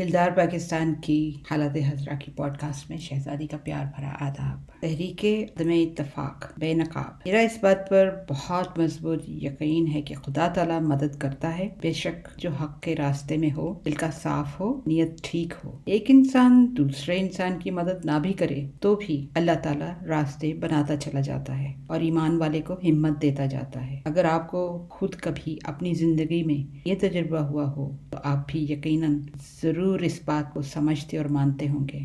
दिलदार पाकिस्तान की हालत हजरा की पॉडकास्ट में शहजादी का प्यार भरा आदाब। तहरीके अदम इत्तफाक बेनकाब। मेरा इस बात पर बहुत मजबूत यकीन है कि खुदा ताला मदद करता है, बेशक जो हक के रास्ते में हो, दिल का साफ हो, नियत ठीक हो। एक इंसान दूसरे इंसान की मदद ना भी करे तो भी अल्लाह ताला रास्ते बनाता चला जाता है और ईमान वाले को हिम्मत देता जाता है। अगर आपको खुद कभी अपनी जिंदगी में ये तजुर्बा हुआ हो तो आप भी यकीनन जरूर इस बात को समझते और मानते होंगे।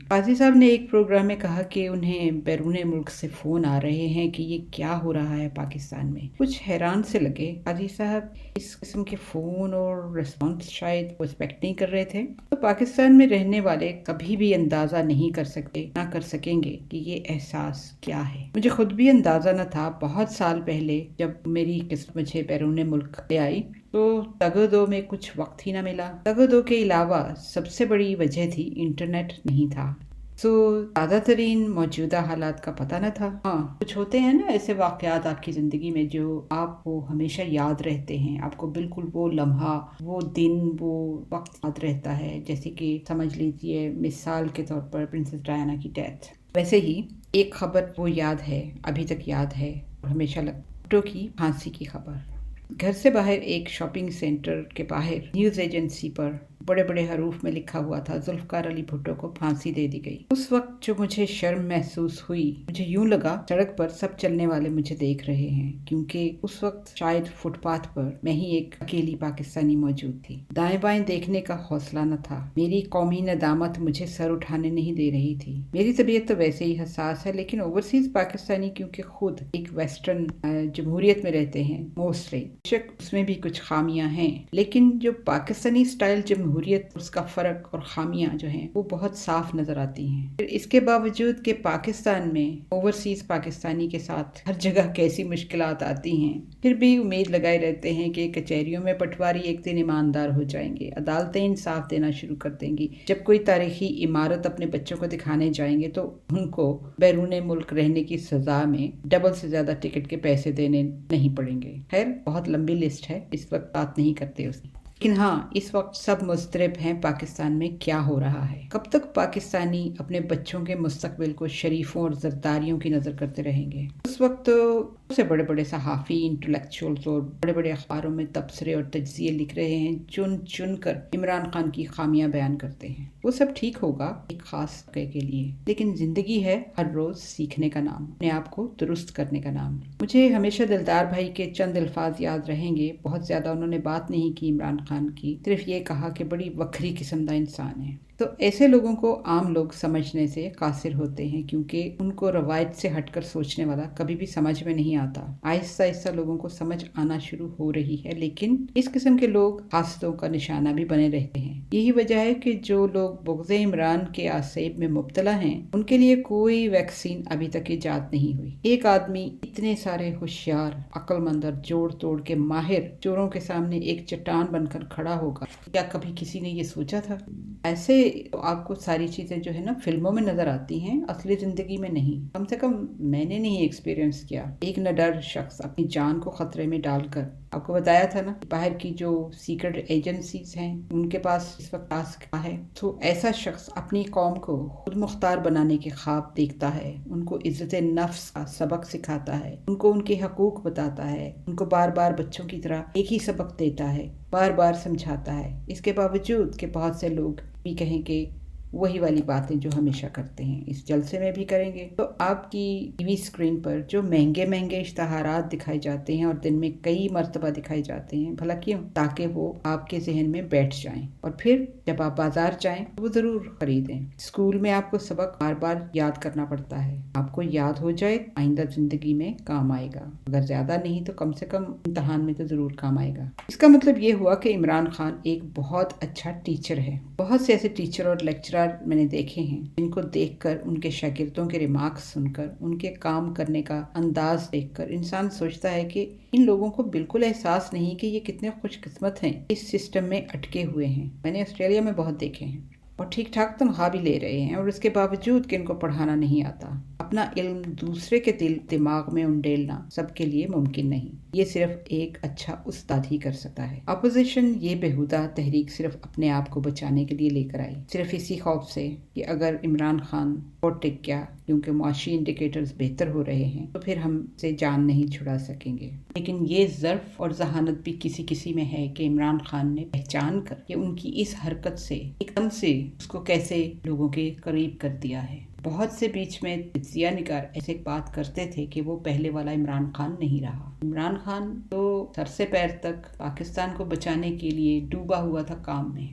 काजी साहब ने एक प्रोग्राम में कहा कि उन्हें बैरून मुल्क से फोन आ रहे हैं कि ये क्या हो रहा है पाकिस्तान में। कुछ हैरान से लगे। काजी साहब इस किस्म के फोन और रिस्पॉन्स शायद वो एक्सपेक्ट नहीं कर रहे थे। तो पाकिस्तान में रहने वाले कभी भी अंदाजा नहीं कर सकते, ना कर सकेंगे कि ये एहसास क्या है। मुझे खुद भी अंदाजा न था। बहुत साल पहले जब मेरी किस्मत मुझे बैरून मुल्क ले आई तो तगदो में कुछ वक्त ही ना मिला। तगदो के अलावा सबसे बड़ी वजह थी इंटरनेट नहीं था। ज़्यादा तरीन मौजूदा हालात का पता न था। हाँ, कुछ होते हैं ना ऐसे वाक़यात आपकी ज़िंदगी में जो आपको हमेशा याद रहते हैं। आपको बिल्कुल वो लम्हा, वो दिन, वो वक्त याद रहता है। जैसे कि समझ लीजिए मिसाल के तौर पर प्रिंसेस डायना की डेथ। वैसे ही एक खबर वो याद है, अभी तक याद है और हमेशा भुट्टो की फांसी की खबर। घर से बाहर एक शॉपिंग सेंटर के बाहर न्यूज़ एजेंसी पर बड़े बड़े हरूफ में लिखा हुआ था, जुल्फ़कार अली भुट्टो को फांसी दे दी गई। उस वक्त जो मुझे शर्म महसूस हुई, मुझे यूं लगा सड़क पर सब चलने वाले मुझे देख रहे हैं, क्योंकि उस वक्त शायद फुटपाथ पर मैं ही एक अकेली पाकिस्तानी मौजूद थी। दाएं बाएं देखने का हौसला न था। मेरी कौमी नदामत मुझे सर उठाने नहीं दे रही थी। मेरी तबीयत तो वैसे ही हसास है, लेकिन ओवरसीज पाकिस्तानी क्योंकि खुद एक वेस्टर्न जमहूरियत में रहते हैं मोस्टली, बेशक उसमें भी कुछ खामियां हैं, लेकिन जो पाकिस्तानी स्टाइल जमहूरियत, उसका फर्क और खामियां जो हैं वो बहुत साफ नजर आती हैं। फिर इसके बावजूद कि पाकिस्तान में ओवरसीज पाकिस्तानी के साथ हर जगह कैसी मुश्किलात आती हैं, फिर भी उम्मीद लगाए रहते हैं कि कचहरियों में पटवारी एक दिन ईमानदार हो जाएंगे, अदालतें इंसाफ देना शुरू कर देंगी। जब कोई तारीखी इमारत अपने बच्चों को दिखाने जाएंगे तो उनको बैरून मुल्क रहने की सजा में डबल से ज्यादा टिकट के पैसे देने नहीं पड़ेंगे। खैर, बहुत लंबी लिस्ट है, इस वक्त बात नहीं करते उसकी। लेकिन हाँ, इस वक्त सब मुस्तरब हैं पाकिस्तान में क्या हो रहा है। कब तक पाकिस्तानी अपने बच्चों के मुस्तकबिल को शरीफों और जरदारियों की नज़र करते रहेंगे। उस वक्त तो सबसे बड़े बड़े सहाफ़ी, इंटेलेक्चुअल्स और बड़े बड़े अखबारों में तबसरे और तज्जिए लिख रहे हैं, चुन चुन कर इमरान खान की खामियां बयान करते हैं। वो सब ठीक होगा एक खास जगह के लिए, लेकिन जिंदगी है हर रोज सीखने का नाम, अपने आप को दुरुस्त करने का नाम। मुझे हमेशा दिलदार भाई के चंद अल्फाज याद रहेंगे। बहुत ज्यादा उन्होंने बात नहीं की इमरान खान की, सिर्फ ये कहा कि बड़ी वक्री किस्म का इंसान है। तो ऐसे लोगों को आम लोग समझने से कासिर होते हैं, क्योंकि उनको रवायत से हटकर सोचने वाला कभी भी समझ में नहीं आता। आहिस्ता आहिस्ता लोगों को समझ आना शुरू हो रही है, लेकिन इस किस्म के लोग हासदों का निशाना भी बने रहते हैं। यही वजह है कि जो लोग बुग़्ज़ इमरान के आसेब में मुब्तला हैं, उनके लिए कोई वैक्सीन अभी तक ईजाद नहीं हुई। एक आदमी इतने सारे होशियार, अक्लमंद और जोड़ तोड़ के माहिर चोरों के सामने एक चट्टान बनकर खड़ा होगा, क्या कभी किसी ने ये सोचा था? ऐसे तो आपको सारी चीजें जो है ना फिल्मों में नजर आती हैं, असली जिंदगी में नहीं। कम से कम मैंने नहीं एक्सपीरियंस किया। एक निडर शख्स अपनी जान को खतरे में डालकर, आपको बताया था ना, बाहर की जो सीक्रेट एजेंसीज हैं उनके पास इस वक्त टास्क है, तो ऐसा शख्स अपनी कौम को खुद मुख्तार बनाने के ख्वाब देखता है, उनको इज्जत नफ्स का सबक सिखाता है, उनको उनके हकूक बताता है, उनको बार बार बच्चों की तरह एक ही सबक देता है, बार बार समझाता है। इसके बावजूद कि बहुत से लोग भी कहें कि वही वाली बातें जो हमेशा करते हैं इस जलसे में भी करेंगे। तो आपकी टीवी स्क्रीन पर जो महंगे महंगे इश्तहारात दिखाए जाते हैं और दिन में कई मर्तबा दिखाए जाते हैं, भला क्यों? ताकि वो आपके जहन में बैठ जाएं और फिर जब आप बाजार जाएं तो वो जरूर खरीदें। स्कूल में आपको सबक बार बार याद करना पड़ता है, आपको याद हो जाए, आइंदा जिंदगी में काम आएगा। अगर ज्यादा नहीं तो कम से कम इम्तिहान में तो जरूर काम आएगा। इसका मतलब ये हुआ कि इमरान खान एक बहुत अच्छा टीचर है। बहुत से ऐसे टीचर और लेक्चरर मैंने देखे हैं जिनको देखकर, उनके शागिर्दों के रिमार्क्स सुनकर, उनके काम करने का अंदाज देखकर इंसान सोचता है कि इन लोगों को बिल्कुल एहसास नहीं कि ये कितने खुशकिस्मत हैं, इस सिस्टम में अटके हुए हैं। मैंने ऑस्ट्रेलिया में बहुत देखे हैं और ठीक ठाक तनख्वाह भी ले रहे हैं और उसके बावजूद कि इनको पढ़ाना नहीं आता। اپنا علم دوسرے کے دماغ میں انڈیلنا سب کے لیے ممکن نہیں. یہ صرف ایک اچھا استاد ہی کر سکتا ہے. اپوزیشن یہ بیہودہ تحریک صرف اپنے آپ کو بچانے کے لیے لے کر آئی، صرف اسی خوف سے کہ اگر عمران خان اور ٹک گیا کیونکہ معاشی انڈیکیٹرز بہتر ہو رہے ہیں تو پھر ہم سے جان نہیں چھڑا سکیں گے. لیکن یہ ظرف اور ذہانت بھی کسی میں ہے کہ عمران خان نے پہچان کر کہ ان کی اس حرکت سے ایک دم سے اس کو کیسے لوگوں کے قریب کر دیا ہے. بہت سے بیچ میں تجزیہ نگار ایسے بات کرتے تھے کہ وہ پہلے والا عمران خان نہیں رہا. عمران خان تو سر سے پیر تک پاکستان کو بچانے کے لیے ڈوبا ہوا تھا کام میں.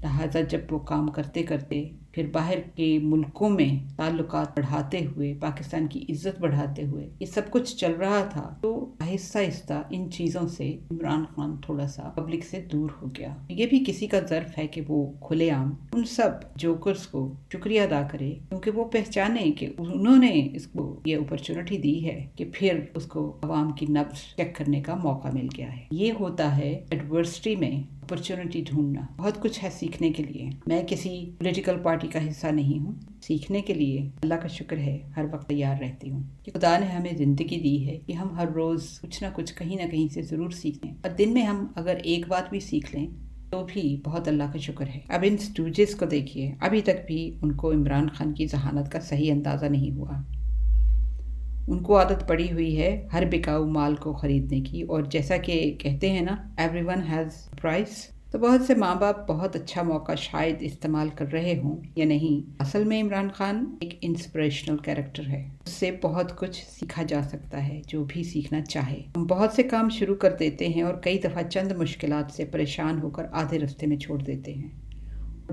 لہٰذا جب وہ کام کرتے کرتے پھر باہر کے ملکوں میں تعلقات بڑھاتے ہوئے، پاکستان کی عزت بڑھاتے ہوئے یہ سب کچھ چل رہا تھا، تو آہستہ آہستہ ان چیزوں سے عمران خان تھوڑا سا پبلک سے دور ہو گیا. یہ بھی کسی کا ظرف ہے کہ وہ کھلے عام ان سب جوکرز کو شکریہ ادا کرے، کیونکہ وہ پہچانے کہ انہوں نے اس کو یہ اپرچونٹی دی ہے کہ پھر اس کو عوام کی نبض چیک کرنے کا موقع مل گیا ہے. یہ ہوتا ہے ایڈورسٹی میں اپرچونٹی ڈھونڈنا. بہت کچھ ہے سیکھنے کے لیے. میں کسی پولیٹیکل پارٹی کا حصہ نہیں ہوں. سیکھنے کے لیے اللہ کا شکر ہے ہر وقت تیار رہتی ہوں کہ خدا نے ہمیں زندگی دی ہے کہ ہم ہر روز کچھ نہ کچھ کہیں نہ کہیں سے ضرور سیکھیں، اور دن میں ہم اگر ایک بات بھی سیکھ لیں تو بھی بہت اللہ کا شکر ہے. اب ان سٹوجز کو دیکھیے، ابھی تک بھی ان کو عمران خان کی ذہانت کا صحیح اندازہ نہیں ہوا. ان کو عادت پڑی ہوئی ہے ہر بکاؤ مال کو خریدنے کی، اور جیسا کہ کہتے ہیں نا ایوری ون ہیز پرائس، تو بہت سے ماں باپ بہت اچھا موقع شاید استعمال کر رہے ہوں یا نہیں. اصل میں عمران خان ایک انسپریشنل کیریکٹر ہے. اس سے بہت کچھ سیکھا جا سکتا ہے جو بھی سیکھنا چاہے. ہم بہت سے کام شروع کر دیتے ہیں اور کئی دفعہ چند مشکلات سے پریشان ہو کر آدھے راستے میں چھوڑ دیتے ہیں.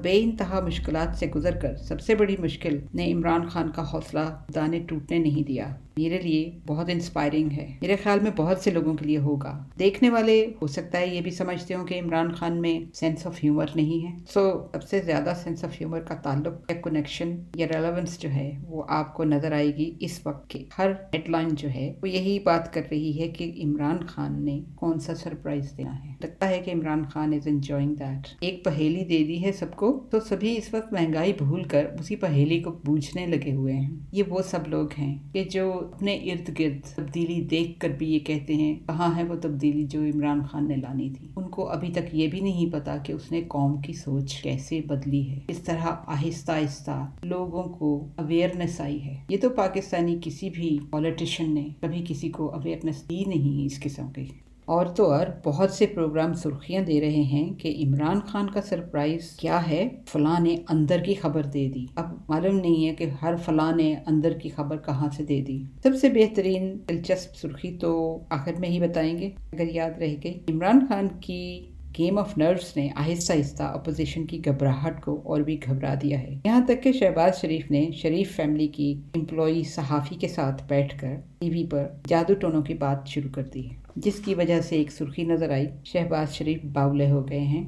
بے انتہا مشکلات سے گزر کر سب سے بڑی مشکل نے عمران خان کا حوصلہ دانے ٹوٹنے نہیں دیا. میرے لیے بہت انسپائرنگ ہے. میرے خیال میں بہت سے لوگوں کے لیے ہوگا. دیکھنے والے ہو سکتا ہے یہ بھی سمجھتے ہوں کہ عمران خان میں سینس آف ہیومر نہیں ہے. سب سے زیادہ سینس آف ہیومر کا تعلق یا کنیکشن یا ریلیونس جو ہے وہ آپ کو نظر آئے گی اس وقت کے ہر ہیڈ لائن جو ہے وہ یہی بات کر رہی ہے کہ عمران خان نے کون سا سرپرائز دینا ہے. لگتا ہے کہ Imran Khan is enjoying that. ایک پہیلی دے دی ہے سب کو، تو سبھی اس وقت مہنگائی بھول کر اسی پہیلی کو بوجھنے لگے ہوئے ہیں. یہ وہ سب لوگ ہیں کہ جو اپنے ارد گرد تبدیلی دیکھ کر بھی یہ کہتے ہیں کہاں ہے وہ تبدیلی جو عمران خان نے لانی تھی. ان کو ابھی تک یہ بھی نہیں پتا کہ اس نے قوم کی سوچ کیسے بدلی ہے، اس طرح آہستہ آہستہ لوگوں کو اویئرنیس آئی ہے. یہ تو پاکستانی کسی بھی پولیٹیشین نے کبھی کسی کو اویئرنیس دی نہیں اس قسم کی. اور تو اور بہت سے پروگرام سرخیاں دے رہے ہیں کہ عمران خان کا سرپرائز کیا ہے، فلاں نے اندر کی خبر دے دی. اب معلوم نہیں ہے کہ ہر فلاں نے اندر کی خبر کہاں سے دے دی. سب سے بہترین دلچسپ سرخی تو آخر میں ہی بتائیں گے اگر یاد رہ گئی. عمران خان کی گیم آف نروز نے آہستہ آہستہ اپوزیشن کی گھبراہٹ کو اور بھی گھبرا دیا ہے. یہاں تک کہ شہباز شریف نے شریف فیملی کی امپلائی صحافی کے ساتھ بیٹھ کر ٹی وی پر جادو ٹونوں کی بات شروع کر دی ہے، جس کی وجہ سے ایک سرخی نظر آئی شہباز شریف باولے ہو گئے ہیں،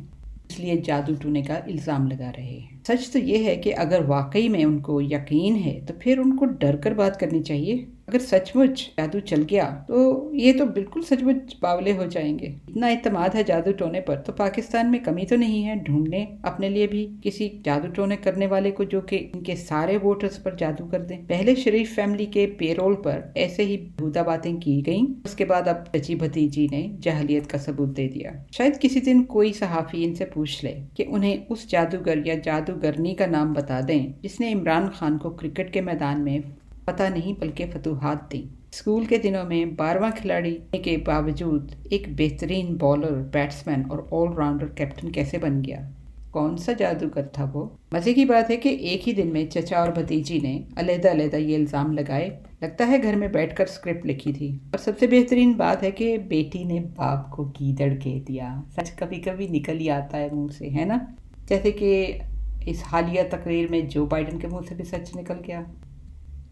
اس لیے جادو ٹونے کا الزام لگا رہے ہیں. سچ تو یہ ہے کہ اگر واقعی میں ان کو یقین ہے تو پھر ان کو ڈر کر بات کرنی چاہیے. اگر سچ مچ جادو چل گیا تو یہ تو بالکل سچ مچ باولے ہو جائیں گے. اتنا اعتماد ہے جادو ٹونے پر تو پاکستان میں کمی تو نہیں ہے. ڈھونڈنے اپنے لیے بھی کسی جادو ٹونے کرنے والے کو جو کہ ان کے سارے ووٹرز پر جادو کر دیں. پہلے شریف فیملی کے پے رول پر ایسے ہی بھودا باتیں کی گئیں، اس کے بعد اب چچی بھتیجی نے جاہلیت کا ثبوت دے دیا. شاید کسی دن کوئی صحافی ان سے پوچھ لے کہ انہیں اس جادوگر یا جادوگرنی کا نام بتا دیں جس نے عمران خان کو کرکٹ کے میدان میں پتہ نہیں بلکہ فتوحات دیں. اسکول کے دنوں میں 12واں کھلاڑی ہونے کے باوجود ایک بہترین بالر، بیٹسمین اور آل راؤنڈر کیپٹن کیسے بن گیا؟ کون سا جادوگر تھا وہ؟ مزے کی بات ہے کہ ایک ہی دن میں چچا اور بھتیجی نے علیحدہ علیحدہ یہ الزام لگائے. لگتا ہے گھر میں بیٹھ کر اسکرپٹ لکھی تھی. اور سب سے بہترین بات ہے کہ بیٹی نے باپ کو گیدڑ کہہ دیا. سچ کبھی کبھی نکل ہی آتا ہے منہ سے، ہے نا؟ جیسے کہ اس حالیہ تقریر میں جو بائیڈن کے منہ سے بھی سچ نکل گیا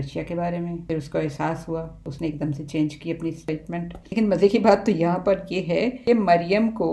رشیا کے بارے میں. پھر اس کو احساس ہوا، اس نے ایک دم سے چینج کی اپنی اسٹیٹمنٹ. لیکن مزے کی بات تو یہاں پر یہ ہے کہ مریم کو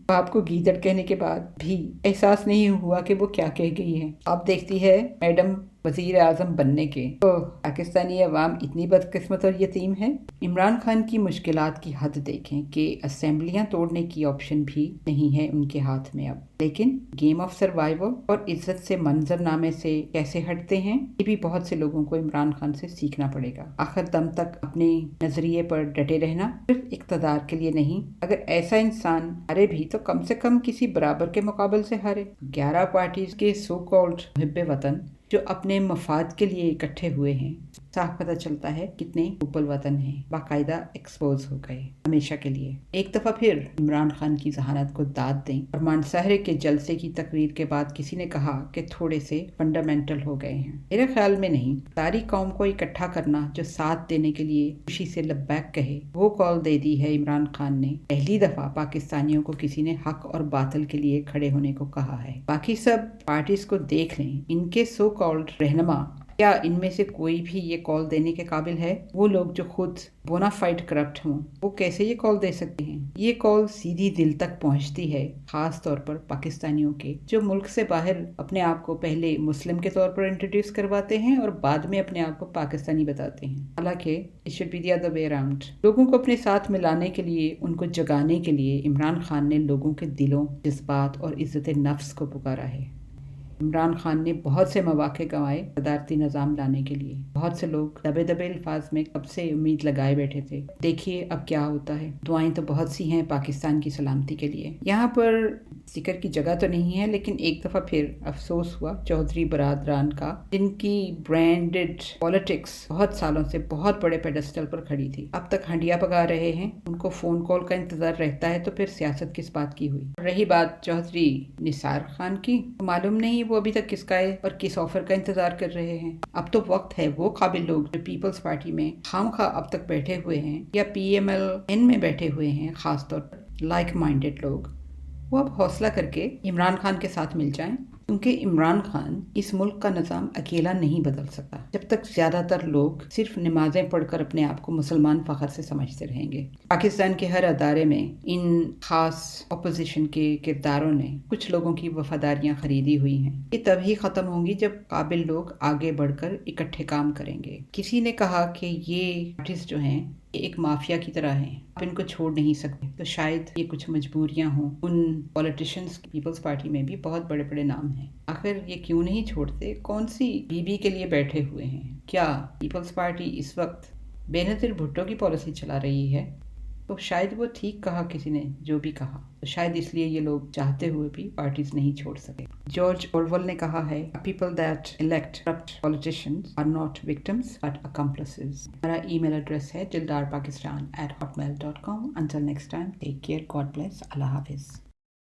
باپ کو گیدڑ کہنے کے بعد بھی احساس نہیں ہوا کہ وہ کیا کہہ گئی ہے. آپ دیکھتی ہے میڈم वज़ीर आज़म बनने के। तो पाकिस्तानी अवाम इतनी बदकिस्मत और यतीम है। इमरान खान की मुश्किलात की हद देखें कि असेंबलियां तोड़ने की ऑप्शन भी नहीं है उनके हाथ में अब। लेकिन गेम ऑफ सर्वाइवल और इज्जत से मंजरनामे से कैसे हटते हैं, ये भी बहुत से लोगों को इमरान खान से सीखना पड़ेगा। आखिर दम तक अपने नजरिए पर डटे रहना, सिर्फ इक़्तिदार के लिए नहीं। अगर ऐसा इंसान हारे भी तो कम से कम किसी बराबर के मुकाबले से हारे। 11 पार्टीज के सो कॉल्ड मुहिब्बे वतन जो अपने मफाद के लिए इकट्ठे हुए हैं, साफ पता चलता है कितने हुब्बुल वतन हैं, बाकायदा एक्सपोज हो गए हमेशा के लिए। एक दफ़ा फिर इमरान खान की जहानत को दाद दें। और मानसाहरे के जलसे की तकरीर के बाद किसी ने कहा कि थोड़े से फंडामेंटल हो गए हैं। मेरे ख्याल में नहीं। सारी कौम को इकट्ठा करना जो साथ देने के लिए खुशी से लब्बैक कहे, वो कॉल दे दी है इमरान खान ने। पहली दफ़ा पाकिस्तानियों को किसी ने हक और बातिल के लिए खड़े होने को कहा है। बाकी सब पार्टीज को देख लें, इनके सो कॉल्ड रहनुमा क्या इनमें से कोई भी ये कॉल देने के काबिल है? वो लोग जो खुद बोनाफाइड करप्ट हों, वो कैसे ये कॉल दे सकते हैं? ये कॉल सीधी दिल तक पहुंचती है, खास तौर पर पाकिस्तानियों के, जो मुल्क से बाहर अपने आप को पहले मुस्लिम के तौर पर इंट्रोड्यूस करवाते हैं और बाद में अपने आप को पाकिस्तानी बताते हैं। हालांकि it should be the other way around. लोगों को अपने साथ मिलाने के लिए, उनको जगाने के लिए इमरान खान ने लोगों के दिलों, जज्बात और इज्जत नफ्स को पुकारा है। इमरान खान ने बहुत से मौके गंवाए सदारती निज़ाम लाने के लिए। बहुत से लोग दबे दबे अल्फाज में कब से उम्मीद लगाए बैठे थे। देखिए अब क्या होता है। दुआएं तो बहुत सी हैं पाकिस्तान की सलामती के लिए। यहाँ पर जिक्र की जगह तो नहीं है, लेकिन एक दफ़ा फिर अफसोस हुआ चौधरी बरादरान का, जिनकी ब्रांडेड पॉलिटिक्स बहुत सालों से बहुत बड़े पेडेस्टल पर खड़ी थी। अब तक हंडिया पका रहे हैं। उनको फ़ोन कॉल का इंतज़ार रहता है, तो फिर सियासत किस बात की हुई। रही बात चौधरी निसार खान की, तो मालूम नहीं वो अभी तक किसका है और किस ऑफर का इंतजार कर रहे हैं। अब तो वक्त है वो काबिल लोग जो पीपल्स पार्टी में खामखा अब तक बैठे हुए हैं या PMLN में बैठे हुए हैं, खास तौर पर लाइक माइंडेड लोग, वो अब हौसला करके इमरान खान के साथ मिल जाएं, क्योंकि इमरान खान इस मुल्क का निज़ाम अकेला नहीं बदल सकता जब तक ज़्यादातर लोग सिर्फ नमाजें पढ़कर अपने आप को मुसलमान फ़ख्र से समझते रहेंगे। पाकिस्तान के हर अदारे में इन खास अपोजिशन के किरदारों ने कुछ लोगों की वफादारियां खरीदी हुई हैं। ये तभी ख़त्म होंगी जब काबिल लोग आगे बढ़कर इकट्ठे काम करेंगे। किसी ने कहा कि ये आर्टिस्ट जो हैं एक माफिया की तरह हैं, आप इनको छोड़ नहीं सकते। तो शायद ये कुछ मजबूरियां हों। उन पॉलिटिशियंस पीपल्स पार्टी में भी बहुत बड़े बड़े नाम हैं। आखिर ये क्यों नहीं छोड़ते? कौन सी बीबी के लिए बैठे हुए हैं? क्या पीपल्स पार्टी इस वक्त बेनज़ीर भुट्टो की पॉलिसी चला रही है? तो शायद वो ठीक कहा किसी ने जो भी कहा, तो शायद इसलिए ये लोग चाहते हुए भी पार्टीज नहीं छोड़ सके। जॉर्ज ऑरवेल ने कहा है, people that elect corrupt politicians are not victims but accomplices. हमारा ईमेल एड्रेस है dildarpakistan@hotmail.com। Until next time, take care, God bless, Allah Hafiz।